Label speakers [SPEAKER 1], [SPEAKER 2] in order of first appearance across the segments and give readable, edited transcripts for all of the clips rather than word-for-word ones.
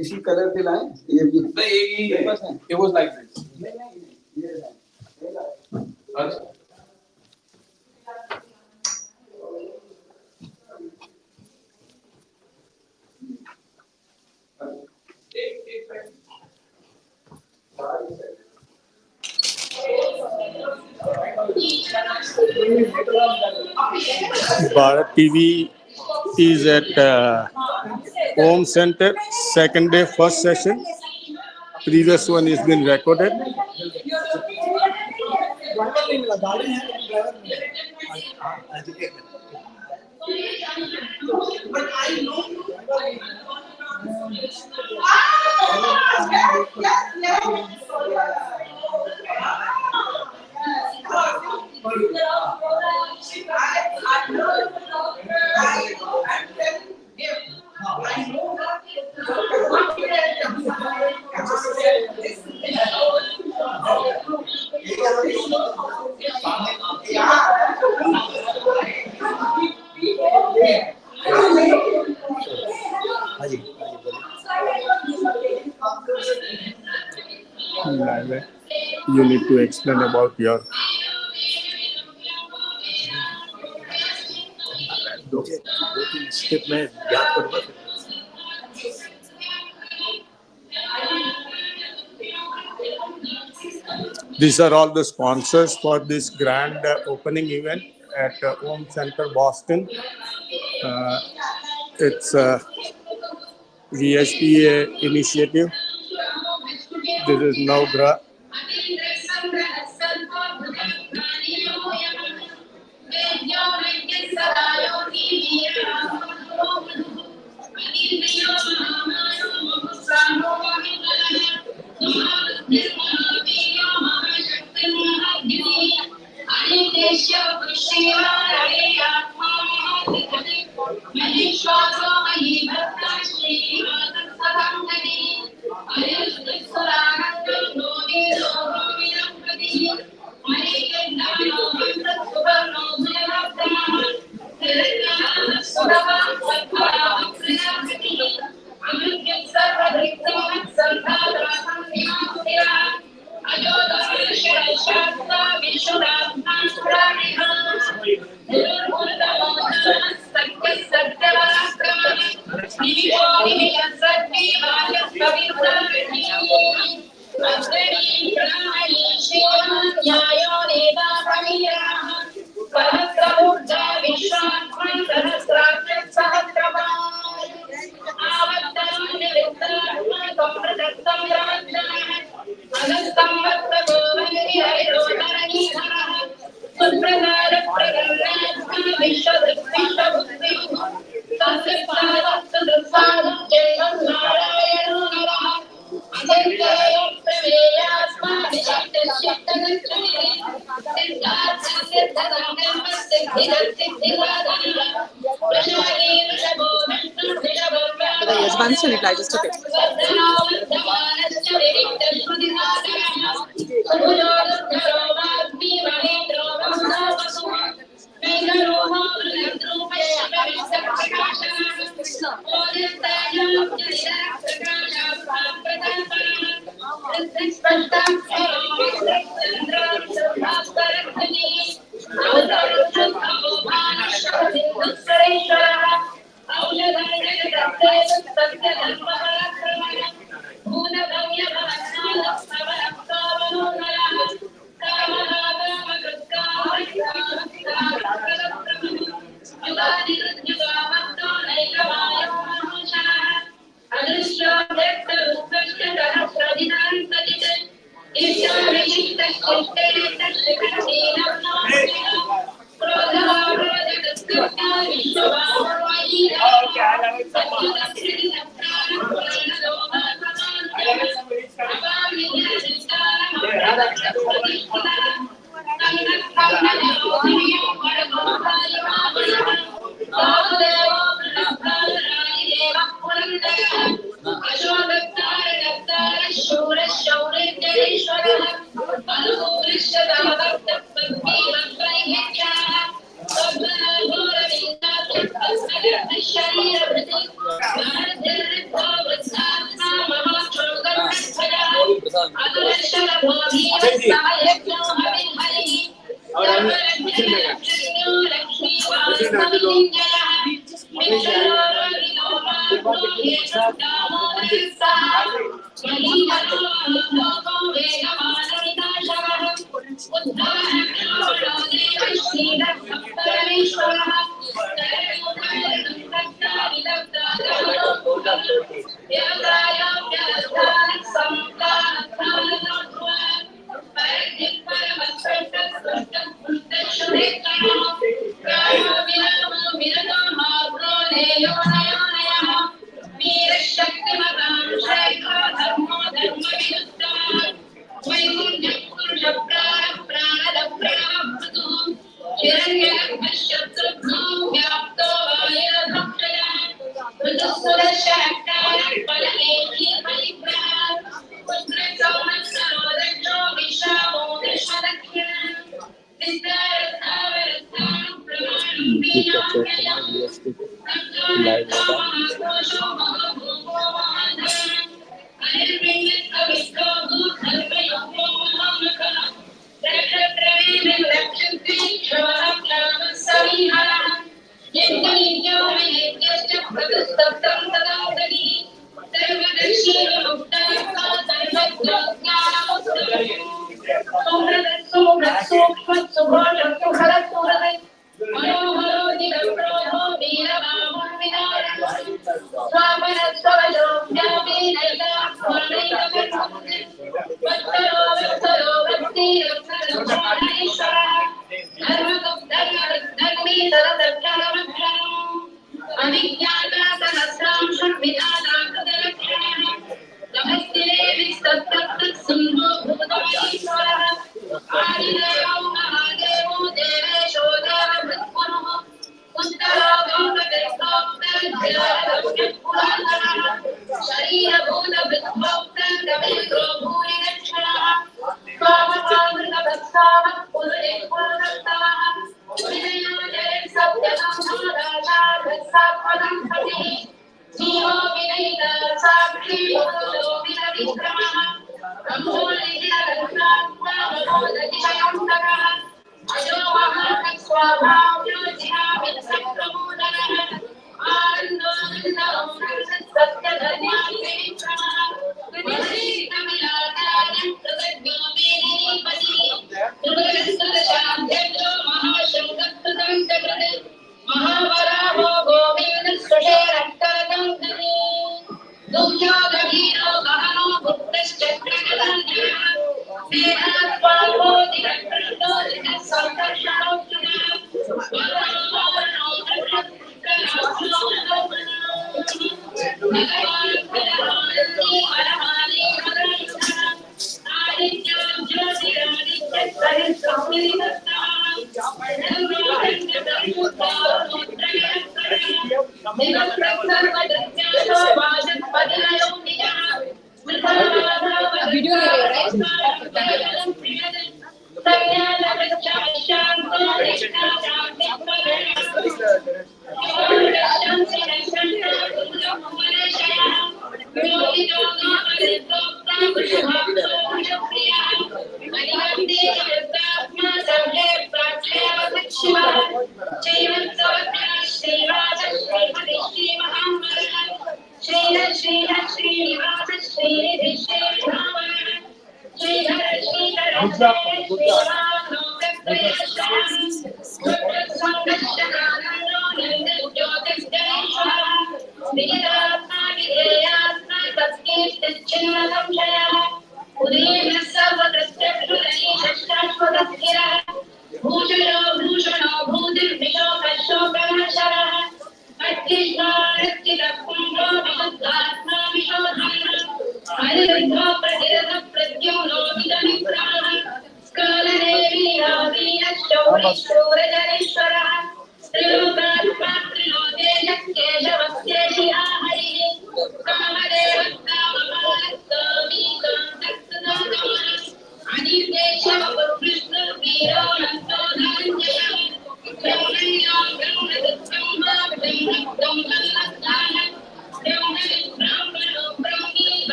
[SPEAKER 1] इसी कलर के लाए ये भी नहीं ये बस है it was like this नहीं ये है अच्छा
[SPEAKER 2] Bharat TV is at Home Center, second day, first session. Previous one has been recorded. You need to explain about your. These are all the sponsors for this grand opening event at Home Center, Boston. It's a VSPA initiative. This is Navgra.
[SPEAKER 3] Yes, one should reply, just took it.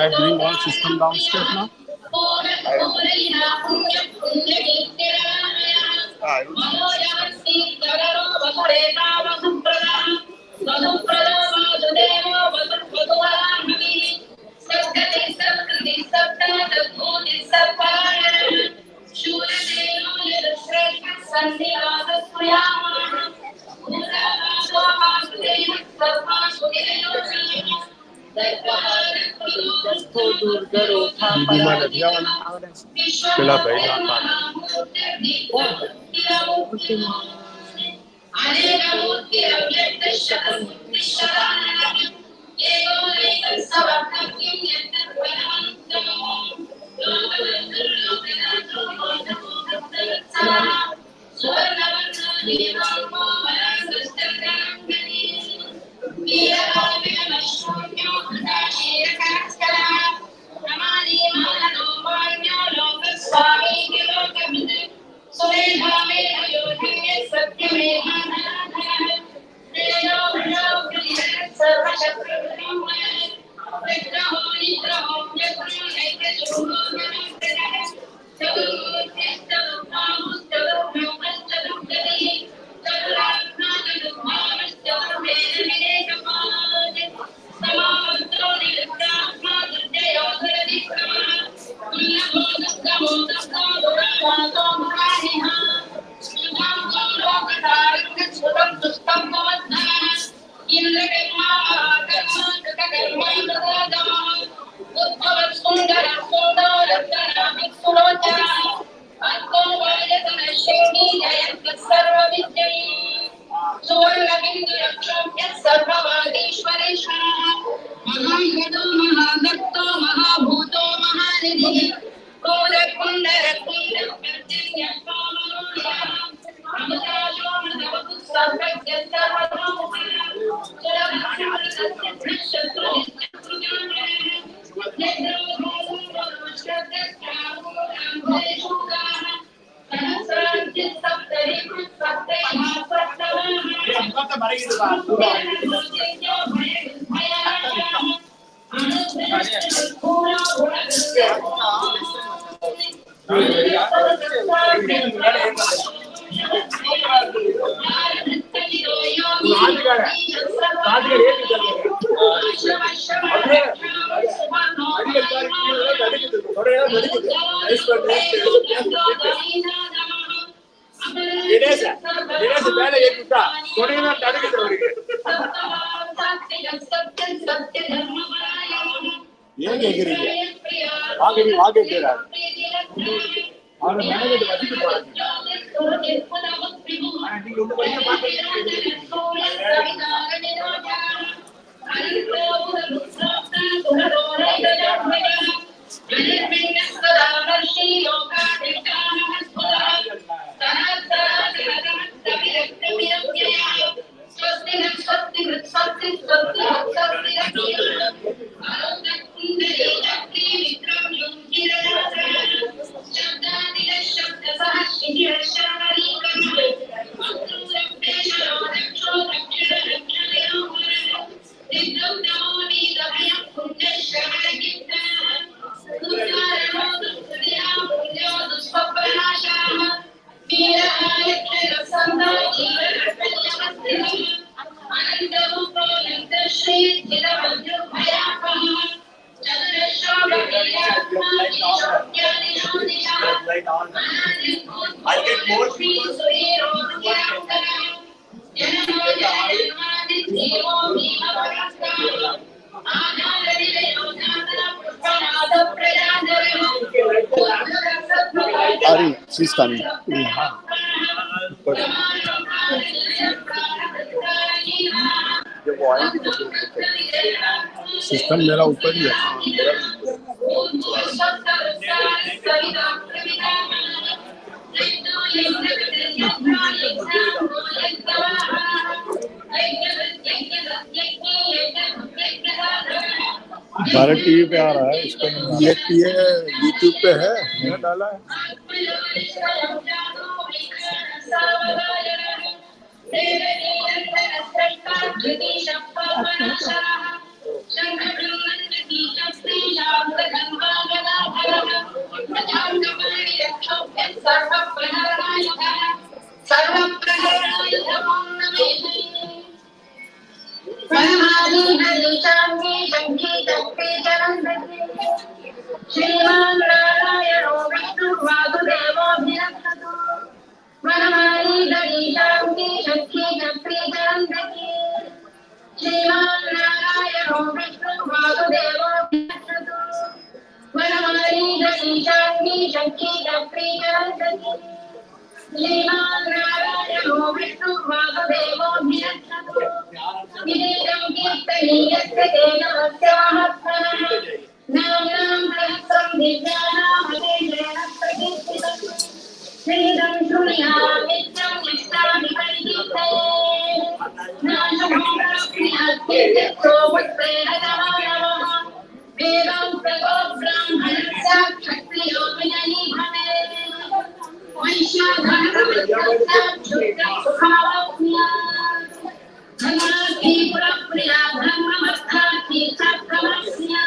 [SPEAKER 2] I bring all system downstairs now? Didi mana dia mana? Kela baik apa? Ari, she's coming. System मेरा ऊपर ही है. Bharat TV पे आ रहा है, इस पर ये YouTube पे है, मैंने डाला है.
[SPEAKER 3] Shriman Narayano Vishnu Vasudevo Bhirakshato Manamani Dalitamki Shakti Chakri Chandaki Shriman Narayano Vishnu Vasudevo Bhirakshato Manamani Dalitamki Shakti Chakri Chandaki Shriman Narayano Vishnu Vasudevo Bhirakshato Vidam Kirtani Yasya Dena Vasyahatmana Nam Prasam Vijnanam Adeshena Prakistitam Sridam Sunyam Nityam Nishtami Parikite Nasham Priyate Tetro Vatsera Jamanama Vedam Prago Brahmana Sakshatriyo Vinani Bhave Vaishya Dharma Shudra Sukhavapnya Dhamma Priya Dhamma Mastaki Sakramasya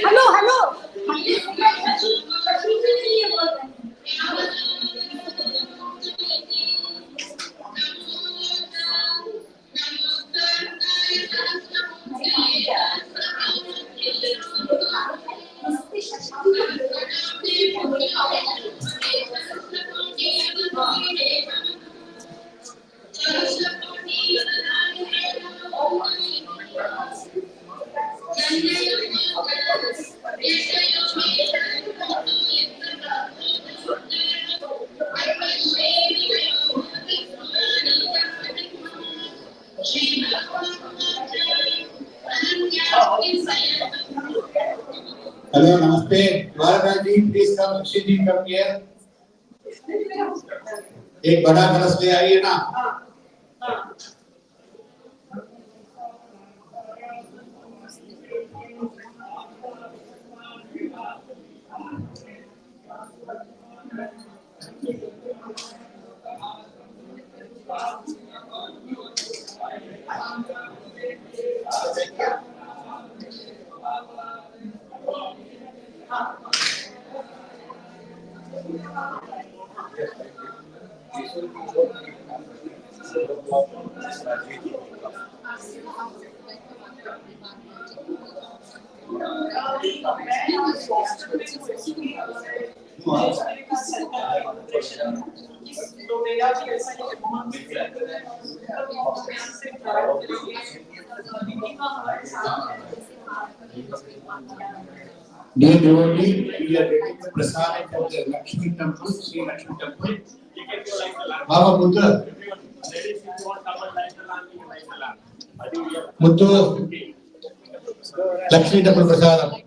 [SPEAKER 3] Hello.
[SPEAKER 4] Hello, namaste. Varadaji, please come. Shiji, come here. एक बड़ा कलश ले आइए ना. Dear devotee, we are getting the prasad from the Lakshmi temple, Sri Lakshmi temple. Baba Putra. Muttu. Lakshmi temple prasadam.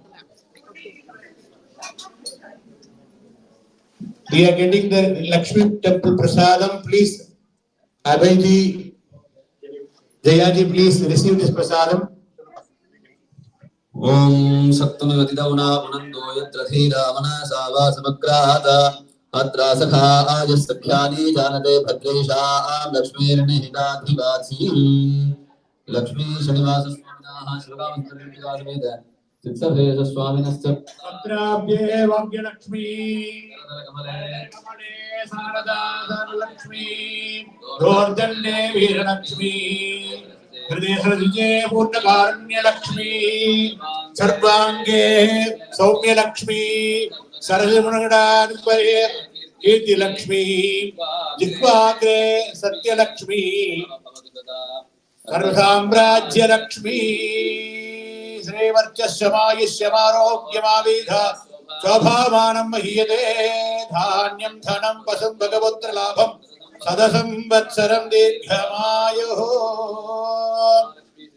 [SPEAKER 4] We are getting the Lakshmi temple prasadam. Please, Abhayji, Jayaji, please receive this prasadam.
[SPEAKER 5] Om Sattamavatidauna Punando Yatrathira Manasa Samakrata Atra Sakha Ajasakhyani Janate Bhadresha Lakshmi Nihita Dhivati Lakshmi Shanivasa Swamina Shivakamastarika Veda Sitsavesa Swaminascha
[SPEAKER 4] Atrabhye Vagya Lakshmi
[SPEAKER 5] Kamale
[SPEAKER 4] Kamale Sarada Lakshmi Dordande Veera Lakshmi Hridaya Purnakaranya Lakshmi Sarvange Saumya Lakshmi Saradamunagadanupaye Kirti Lakshmi Jihvagre Satya Lakshmi Sarvasamrajya Lakshmi Sri Varchasyamayisyamarogyamadha Swabhavanam Mahiyate Dhanyam Dhanam Pasam Bhagavotra Labham Sadasam Vatsaram Dirghamayo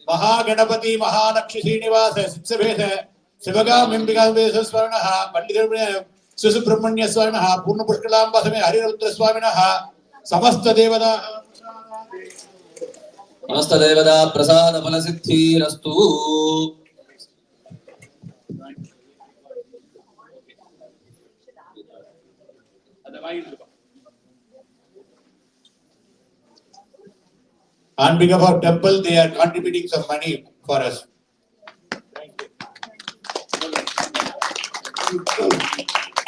[SPEAKER 4] Mahaganapati Mahalakshmi Srinivasa Sitsavesa Sivaga Mimbika Vesa Swarnaha Pandita Susubramanya Swarnaha Purna Pushkalam Basame Harirutra Swaminaha Samasta Devada
[SPEAKER 5] Samasta Devada Prasada Palasiddhi Rastu.
[SPEAKER 4] On behalf of temple, they are contributing some money for us.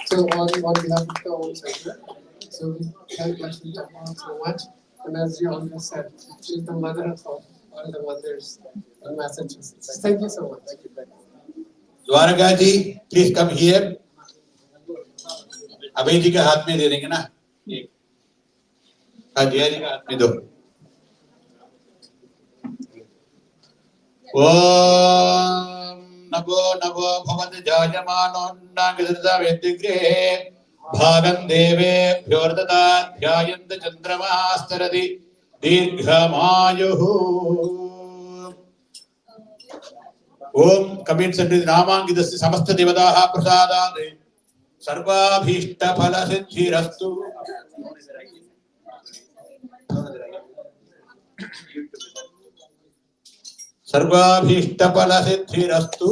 [SPEAKER 6] So on behalf of the whole center, so we thank Lakshmi Tamma so much. And as you always said, she is the mother of all the mothers in Massachusetts. Thank you so much. Thank you.
[SPEAKER 4] Dwaraka ji, please come here. अभय जी का हाथ में दे देंगे ना एक जया जी का हाथ में दो ओम नभो नभो भवत जायमानो नागदता वेदिग्रे भागं देवेभ्योर्दता ध्यायन्त चन्द्रमास्तरति दीर्घमायुः ओम कमिट सन्निधि नामांकितस्य समस्त देवताः प्रसादात् सर्वाभीष्ट फल सिद्धिरस्तु सर्वाभीष्ट फल सिद्धिरस्तु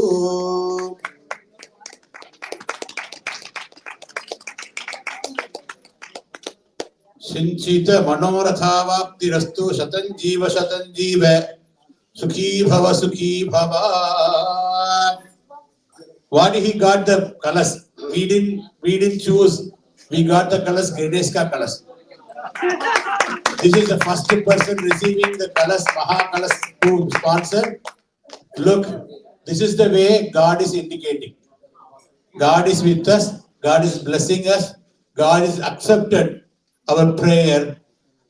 [SPEAKER 4] सिंचित मनोरथावाप्तिरस्तु शतं जीव सुखी भव सुखी भव. What he got the colors? We didn't choose. We got the colors, Ganeska colors. This is the first person receiving the colors, Maha colors to sponsor. Look, this is the way God is indicating. God is with us. God is blessing us. God is accepted our prayer.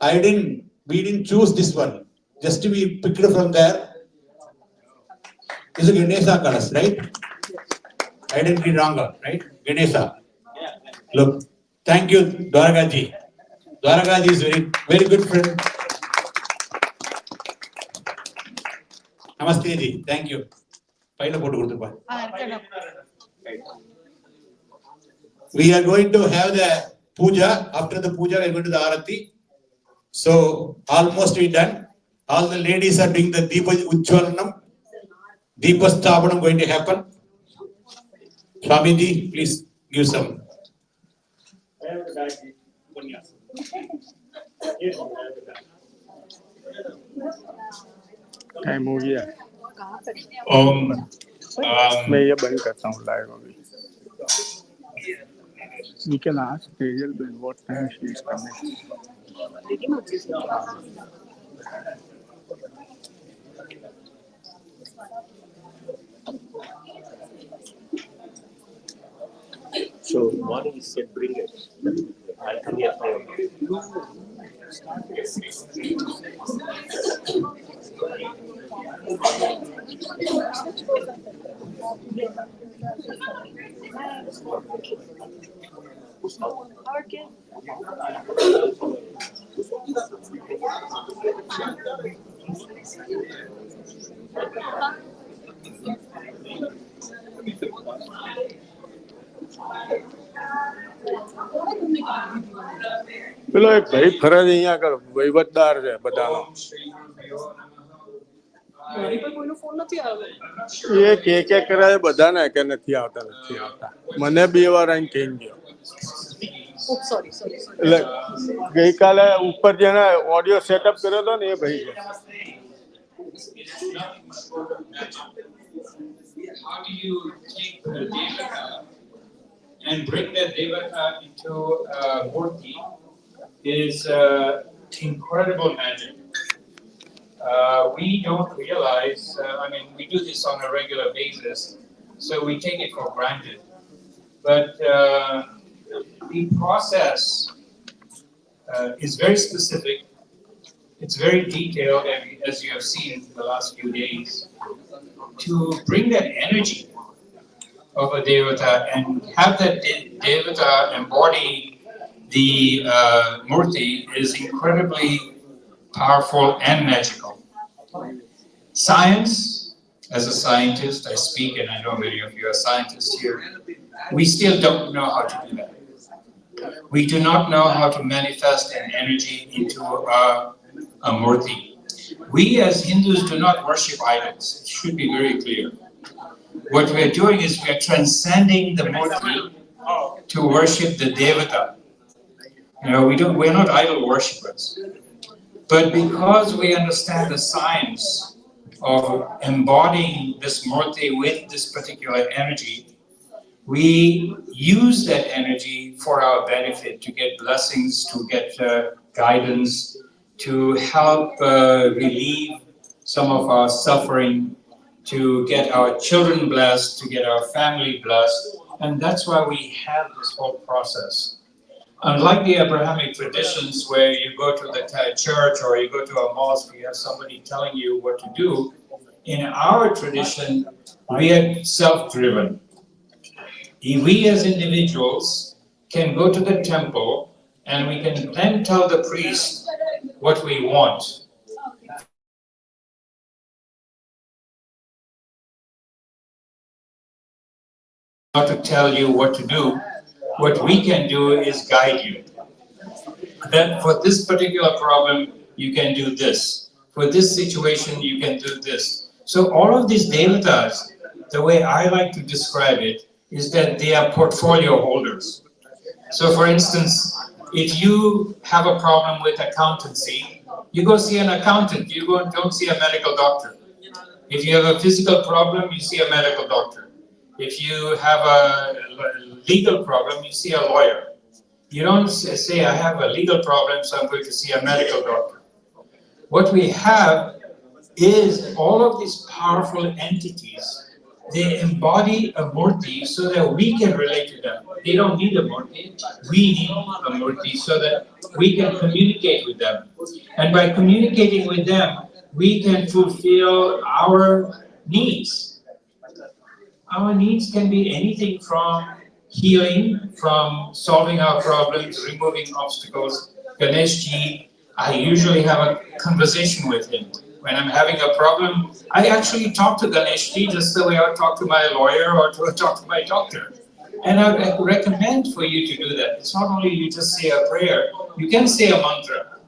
[SPEAKER 4] We didn't choose this one. Just we picked it from there. This is Ganesha colors, right? I didn't get wrong, right? Ganesha. Look, thank you, Dwaragaji. Dwaragaji is very good friend. Namaste ji. Thank you. We are going to have the puja. After the puja, we are going to the Arati. So almost we done. All the ladies are doing the Deepa Ujjwalanam. Deepa Sthapanam going to happen. Swamiji, please give some.
[SPEAKER 2] Time हो गया. मैं ये बंद करता हूँ live अभी. We can ask Tejal Ben what time she is coming.
[SPEAKER 7] So morning he said bring it. I'll bring it home.
[SPEAKER 2] પેલો એક ભાઈ ફરજ અહીંયા આગળ વહીવટદાર છે બધાનો. એ કે કરાય બધાને કે નથી આવતા. મને 2 વાર આઈને કહી ગયો. એટલે ગઈકાલે ઉપર જેને ઓડિયો સેટઅપ કર્યો હતો ને એ ભાઈ છે.
[SPEAKER 8] How do you take the Devata and bring the Devata into Murti is incredible magic. We don't realize, we do this on a regular basis, so we take it for granted. But the process is very specific. It's very detailed, as you have seen in the last few days. To bring that energy of a Devata and have that Devata embody the Murti is incredibly powerful and magical. Science, as a scientist, I speak, and I know many of you are scientists here, we still don't know how to do that. We do not know how to manifest an energy into a Murti. We as Hindus do not worship idols. It should be very clear. What we are doing is we are transcending the Murti to worship the Devata. We're not idol worshippers. But because we understand the science of embodying this Murti with this particular energy, we use that energy for our benefit, to get blessings, to get guidance, to help relieve some of our suffering, to get our children blessed, to get our family blessed. And that's why we have this whole process. Unlike the Abrahamic traditions where you go to the church or you go to a mosque, you have somebody telling you what to do, in our tradition, we are self-driven. We as individuals can go to the temple and we can then tell the priest what we want. Not to tell you what to do, What we can do is guide you. That for this particular problem, you can do this. For this situation, you can do this. So all of these devatas, the way I like to describe it, is that they are portfolio holders. So for instance, if you have a problem with accountancy, you go see an accountant, don't see a medical doctor. If you have a physical problem, you see a medical doctor. If you have a legal problem, you see a lawyer. You don't say, I have a legal problem, so I'm going to see a medical doctor. What we have is all of these powerful entities. They embody a murti so that we can relate to them. They don't need a murti. We need a murti so that we can communicate with them. And by communicating with them, we can fulfill our needs. Our needs can be anything from healing, from solving our problems, removing obstacles. Ganeshji, I usually have a conversation with him. When I'm having a problem, I actually talk to Ganeshji just the way I would talk to my lawyer or to talk to my doctor. And I recommend for you to do that. It's not only you just say a prayer, you can say a mantra.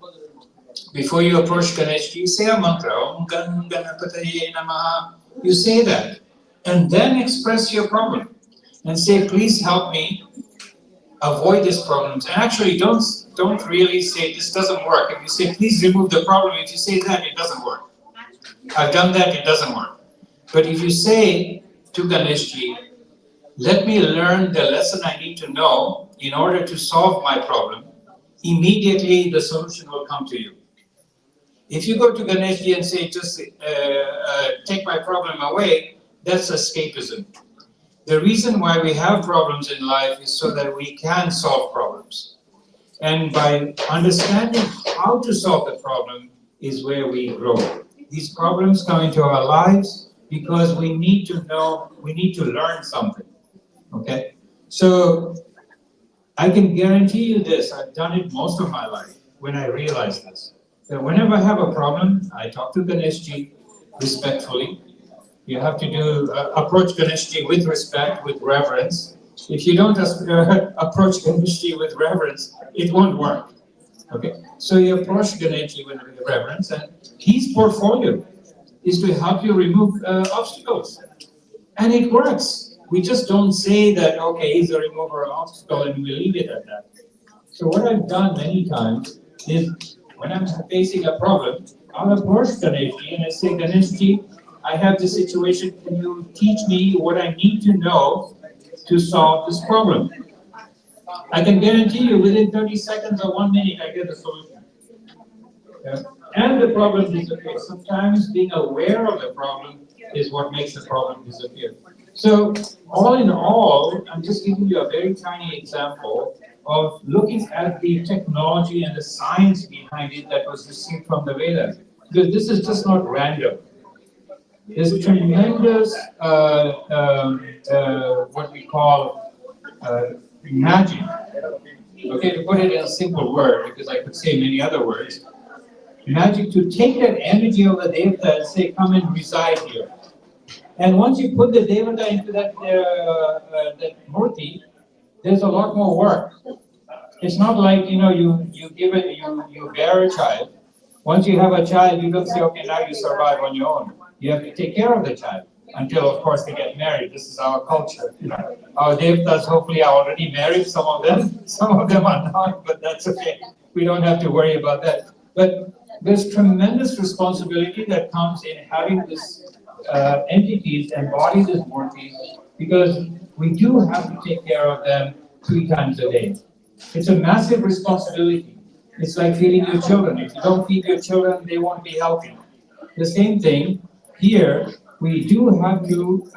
[SPEAKER 8] Before you approach Ganeshji, say a mantra. Om Gan Ganapataye Namaha. You say that. And then express your problem. And say, please help me avoid these problems. And actually, don't really say this doesn't work. If you say, please remove the problem, if you say that, it doesn't work. I've done that, it doesn't work. But if you say to Ganeshji, let me learn the lesson I need to know in order to solve my problem, immediately the solution will come to you. If you go to Ganeshji and say, just take my problem away, that's escapism. The reason why we have problems in life is so that we can solve problems. And by understanding how to solve the problem is where we grow. These problems come into our lives because we need to know, we need to learn something. Okay? So I can guarantee you this, I've done it most of my life when I realized this. That whenever I have a problem, I talk to Ganeshji respectfully. You have to approach Ganeshji with respect, with reverence. If you don't approach Ganeshji with reverence, it won't work. Okay? So you approach Ganeshji with reverence, and his portfolio is to help you remove obstacles. And it works. We just don't say that, okay, he's a remover of obstacle, and we leave it at that. So what I've done many times is, when I'm facing a problem, I'll approach Ganeshji and I say, Ganeshji, I have this situation, can you teach me what I need to know to solve this problem? I can guarantee you within 30 seconds or 1 minute, I get the solution. Yeah. And the problem disappears. Sometimes being aware of the problem is what makes the problem disappear. So all in all, I'm just giving you a very tiny example of looking at the technology and the science behind it that was received from the Vedas. Because this is just not random. There's tremendous, what we call magic. Okay, to put it in a simple word, because I could say many other words. Magic to take that energy of the Devata and say, come and reside here. And once you put the Devata into that murti, there's a lot more work. It's not like, you bear a child. Once you have a child, you don't say, okay, now you survive on your own. You have to take care of the child until, of course, they get married. This is our culture. Our Devatas hopefully are already married, some of them are not, but that's okay. We don't have to worry about that. But there's tremendous responsibility that comes in having this entities embody this murti, because we do have to take care of them 3 times a day. It's a massive responsibility. It's like feeding your children. If you don't feed your children, they won't be healthy. The same thing here. We do have to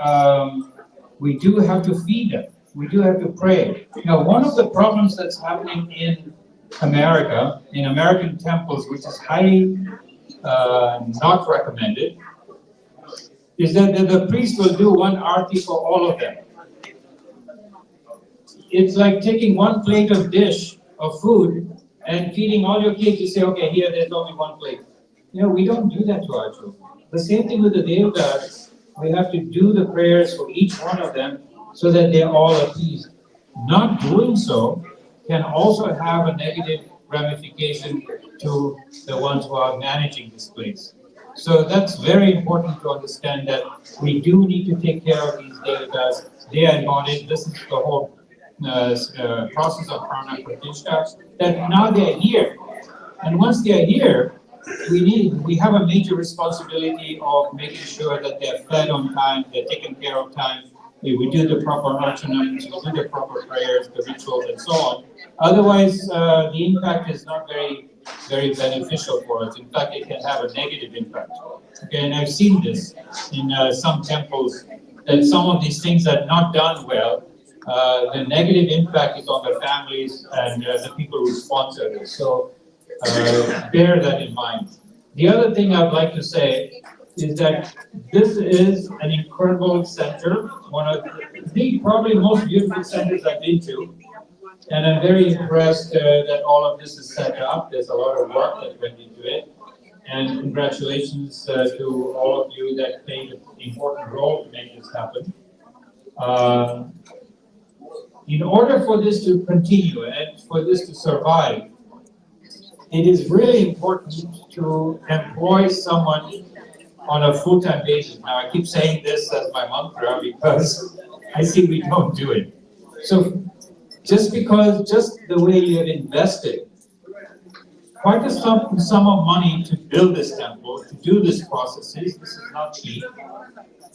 [SPEAKER 8] feed them. We do have to pray. Now, one of the problems that's happening in America, in American temples, which is highly not recommended, is that the priest will do one arti for all of them. It's like taking one plate of dish of food and feeding all your kids. You say, okay, here there's only one plate. We don't do that to our children. The same thing with the Devatas. We have to do the prayers for each one of them so that they're all appeased. not doing so can also have a negative ramification to the ones who are managing this place. So that's very important to understand that we do need to take care of these devatas. They are embodied. This is the whole process of prana pratishtha, that now they are here. And once they are here, we have a major responsibility of making sure that they're fed on time, they're taken care of time, we do the proper archanams, we do the proper prayers, the rituals, and so on. Otherwise, the impact is not very beneficial for us. In fact, it can have a negative impact. Okay, and I've seen this in some temples, that some of these things are not done well. The negative impact is on the families and the people who sponsor this. So bear that in mind. The other thing I'd like to say is that this is an incredible center, one of the probably most beautiful centers I've been to. And I'm very impressed that all of this is set up. There's a lot of work that went into it. And congratulations to all of you that played an important role to make this happen. In order for this to continue and for this to survive, it is really important to employ someone on a full-time basis. Now, I keep saying this as my mantra because I see we don't do it. So just the way you have invested quite a sum of money to build this temple, to do this processes, this is not cheap.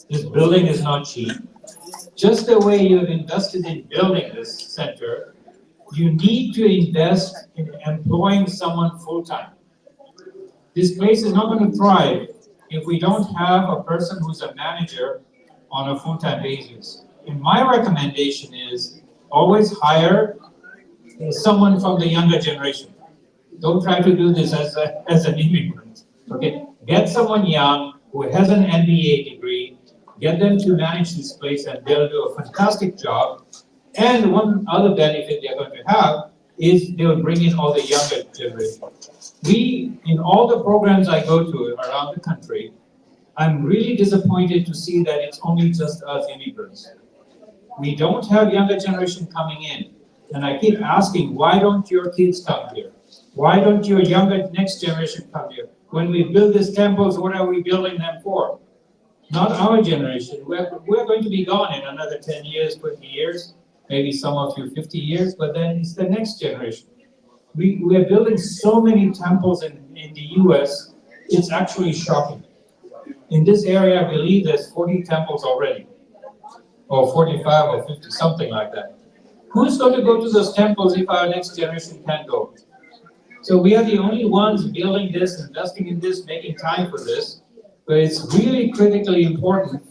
[SPEAKER 8] This building is not cheap. Just the way you have invested in building this center, you need to invest in employing someone full-time. This place is not going to thrive if we don't have a person who's a manager on a full-time basis. And my recommendation is always hire someone from the younger generation. Don't try to do this as an immigrant. Okay, get someone young who has an MBA degree, get them to manage this place, and they'll do a fantastic job. And one other benefit they're going to have is they will bring in all the younger generation. In all the programs I go to around the country, I'm really disappointed to see that it's only just us immigrants. We don't have younger generation coming in. And I keep asking, why don't your kids come here? Why don't your younger next generation come here? When we build these temples, what are we building them for? Not our generation. We're going to be gone in another 10 years, 20 years, maybe some of you 50 years, but then it's the next generation. We are building so many temples in the US, it's actually shocking. In this area, I believe there's 40 temples already, or 45 or 50, something like that. Who's going to go to those temples if our next generation can't go? So we are the only ones building this, investing in this, making time for this. But it's really critically important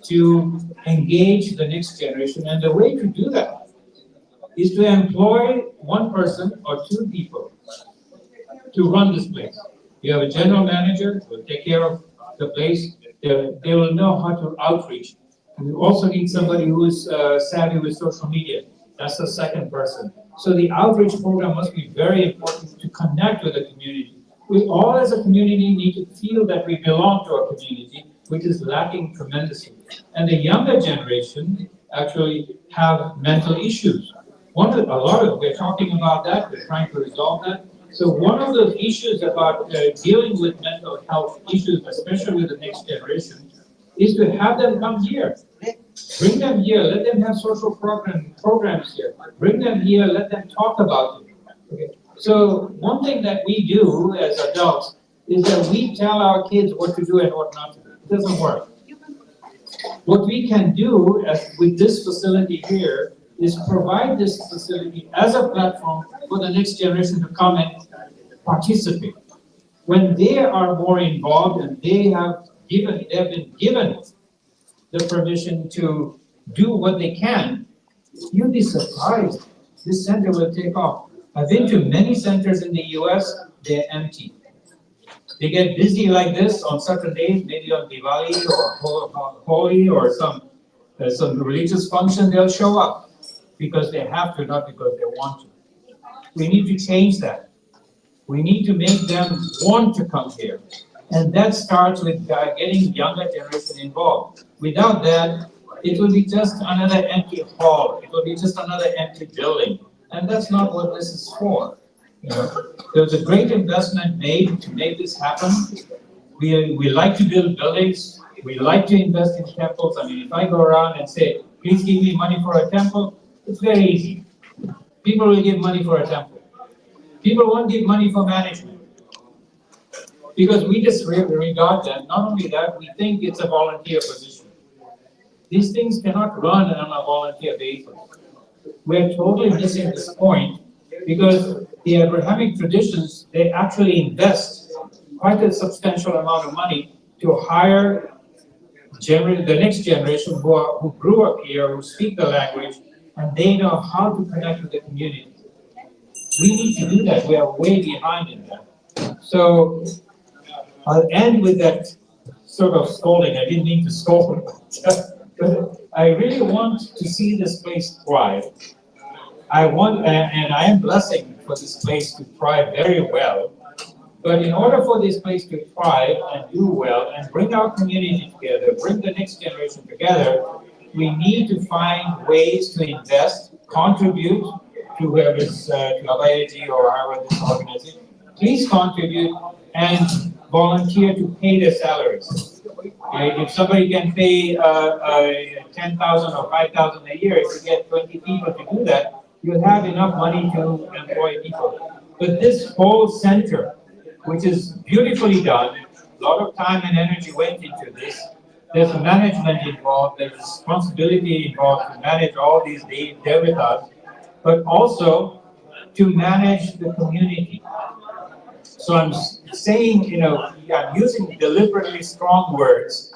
[SPEAKER 8] to engage the next generation. And the way to do that is to employ one person or two people to run this place. You have a general manager who will take care of the place. They will know how to outreach. And you also need somebody who is savvy with social media. That's the second person. So the outreach program must be very important to connect with the community. We all as a community need to feel that we belong to a community, which is lacking tremendously. And the younger generation actually have mental issues. We're talking about that, we're trying to resolve that. So one of those issues about dealing with mental health issues, especially with the next generation, is to have them come here. Bring them here, let them have social programs here. Bring them here, let them talk about it. Okay. So one thing that we do as adults is that we tell our kids what to do and what not to do. It doesn't work. What we can do with this facility here is provide this facility as a platform for the next generation to come and participate. When they are more involved and they have been given the permission to do what they can, you'll be surprised. This center will take off. I've been to many centers in the US, they're empty. They get busy like this on certain days, maybe on Diwali or Holi or some religious function, they'll show up because they have to, not because they want to. We need to change that. We need to make them want to come here. And that starts with getting younger generation involved. Without that, it will be just another empty hall. It will be just another empty building. And that's not what this is for. You know, there was a great investment made to make this happen. We like to build buildings. We like to invest in temples. I mean, if I go around and say, please give me money for a temple, it's very easy. People will give money for a temple. People won't give money for management. Because we just regard that. Not only that, we think it's a volunteer position. These things cannot run on a volunteer basis. We're totally missing this point because the Abrahamic traditions, they actually invest quite a substantial amount of money to hire the next generation who grew up here, who speak the language, and they know how to connect with the community. We need to do that. We are way behind in that. So I'll end with that sort of scolding. I didn't mean to scold, but I really want to see this place thrive. I want, and I am blessing for this place to thrive very well. But in order for this place to thrive and do well and bring our community together, bring the next generation together, we need to find ways to invest, contribute to whoever's, to Abhayaji or however this organization. Please contribute and volunteer to pay their salaries. If somebody can pay 10,000 or 5,000 a year, if you get 20 people to do that, you'll have enough money to employ people. But this whole center, which is beautifully done, a lot of time and energy went into this. There's management involved, there's responsibility involved to manage all these devatas, but also to manage the community. So I'm saying, I'm using deliberately strong words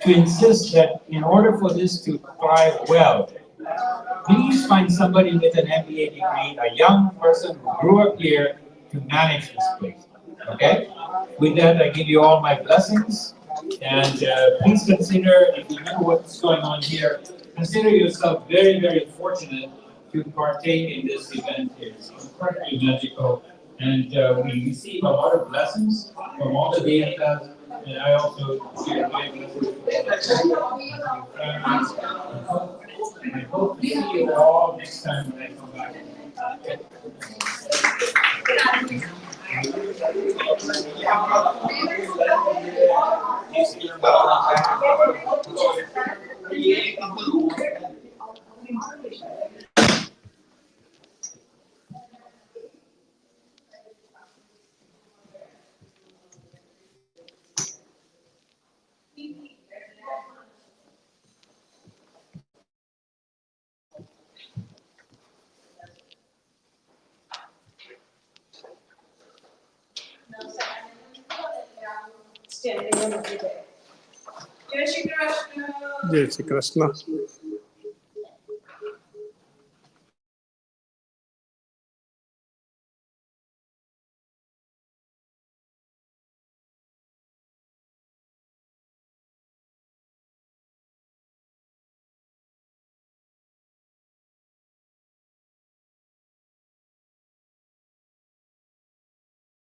[SPEAKER 8] to insist that in order for this to thrive well, please find somebody with an MBA degree, a young person who grew up here to manage this place. Okay? With that, I give you all my blessings. And please consider, if you know what's going on here, consider yourself very, very fortunate to partake in this event here. It's incredibly magical. And we receive a lot of blessings from all the deities. And I also share my blessings. I hope to see you all next time when I come back.
[SPEAKER 3] Standing on every day. Jai Shri Krishna.
[SPEAKER 2] Jai Shri Krishna.